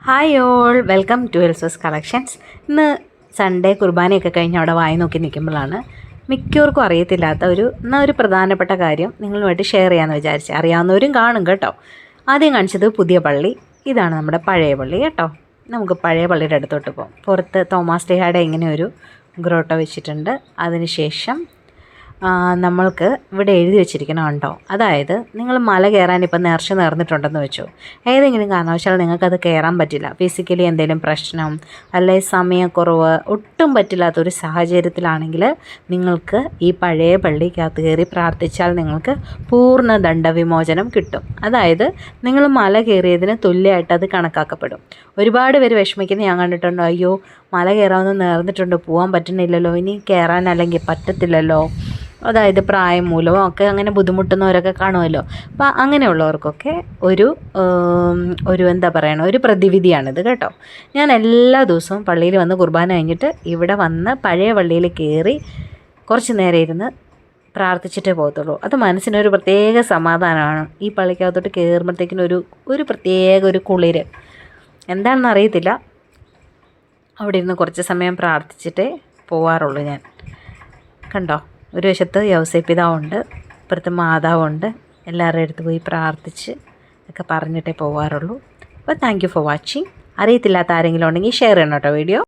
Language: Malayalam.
ഹായ് ഓൾ, വെൽക്കം ടു എൽസോസ് കളക്ഷൻസ്. ഇന്ന് സൺഡേ കുർബാനയൊക്കെ കഴിഞ്ഞ് അവിടെ വായി നോക്കി നിൽക്കുമ്പോഴാണ് മിക്കവർക്കും അറിയത്തില്ലാത്ത ഒരു പ്രധാനപ്പെട്ട കാര്യം നിങ്ങളുമായിട്ട് ഷെയർ ചെയ്യാമെന്ന് വിചാരിച്ചു. അറിയാവുന്നവരും കാണും കേട്ടോ. ആദ്യം കാണിച്ചത് പുതിയ പള്ളി. ഇതാണ് നമ്മുടെ പഴയ പള്ളി കേട്ടോ. നമുക്ക് പഴയ പള്ളിയുടെ അടുത്തോട്ട് പോകാം. പുറത്ത് തോമാസ് ലീഹായുടെ ഇങ്ങനെ ഒരു ഗ്രോട്ടോ വെച്ചിട്ടുണ്ട്. അതിനുശേഷം നമ്മൾക്ക് ഇവിടെ എഴുതി വെച്ചിരിക്കണം കണ്ടോ. അതായത് നിങ്ങൾ മല കയറാൻ ഇപ്പം നേർന്നിട്ടുണ്ടെന്ന് വെച്ചോ, ഏതെങ്കിലും കാരണവശാൽ നിങ്ങൾക്കത് കയറാൻ പറ്റില്ല, ഫിസിക്കലി എന്തെങ്കിലും പ്രശ്നം അല്ലെ സമയക്കുറവ് ഒട്ടും പറ്റില്ലാത്തൊരു സാഹചര്യത്തിലാണെങ്കിൽ നിങ്ങൾക്ക് ഈ പഴയ പള്ളിക്കകത്ത് കയറി പ്രാർത്ഥിച്ചാൽ നിങ്ങൾക്ക് പൂർണ്ണ ദണ്ഡവിമോചനം കിട്ടും. അതായത് നിങ്ങൾ മല കയറിയതിന് തുല്യമായിട്ട് അത് കണക്കാക്കപ്പെടും. ഒരുപാട് പേര് വിഷമിക്കുന്നത് ഞാൻ കണ്ടിട്ടുണ്ട്. അയ്യോ, മല കയറാമെന്ന് നേർന്നിട്ടുണ്ട്, പോകാൻ പറ്റുന്നില്ലല്ലോ, ഇനി കയറാൻ അല്ലെങ്കിൽ പറ്റത്തില്ലല്ലോ, അതായത് പ്രായം മൂലമോ ഒക്കെ അങ്ങനെ ബുദ്ധിമുട്ടുന്നവരൊക്കെ കാണുമല്ലോ. അപ്പോൾ അങ്ങനെയുള്ളവർക്കൊക്കെ എന്താ പറയണ ഒരു പ്രതിവിധിയാണിത് കേട്ടോ. ഞാൻ എല്ലാ ദിവസവും പള്ളിയിൽ വന്ന് കുർബാന കഴിഞ്ഞിട്ട് ഇവിടെ വന്ന് പഴയ പള്ളിയിൽ കയറി കുറച്ച് നേരം ഇരുന്ന് പ്രാർത്ഥിച്ചിട്ടേ പോകത്തുള്ളൂ. അത് മനസ്സിനൊരു പ്രത്യേക സമാധാനമാണ്. ഈ പള്ളിക്കകത്തോട്ട് കയറുമ്പോഴത്തേക്കിനും ഒരു പ്രത്യേക ഒരു കുളിര് എന്താണെന്ന് അറിയത്തില്ല. അവിടെ ഇരുന്ന് കുറച്ച് സമയം പ്രാർത്ഥിച്ചിട്ടേ പോവാറുള്ളൂ ഞാൻ. കണ്ടോ, ഒരു വശത്ത് യൗസേപ്പ് പിതാവുണ്ട്, ഇപ്പുറത്ത് മാതാവുണ്ട്. എല്ലാവരുടെ അടുത്ത് പോയി പ്രാർത്ഥിച്ച് ഒക്കെ പറഞ്ഞിട്ടേ പോവാറുള്ളൂ. അപ്പോൾ താങ്ക് യു ഫോർ വാച്ചിങ്. അറിയത്തില്ലാത്ത ആരെങ്കിലും ഉണ്ടെങ്കിൽ ഷെയർ ചെയ്യണം കേട്ടോ വീഡിയോ.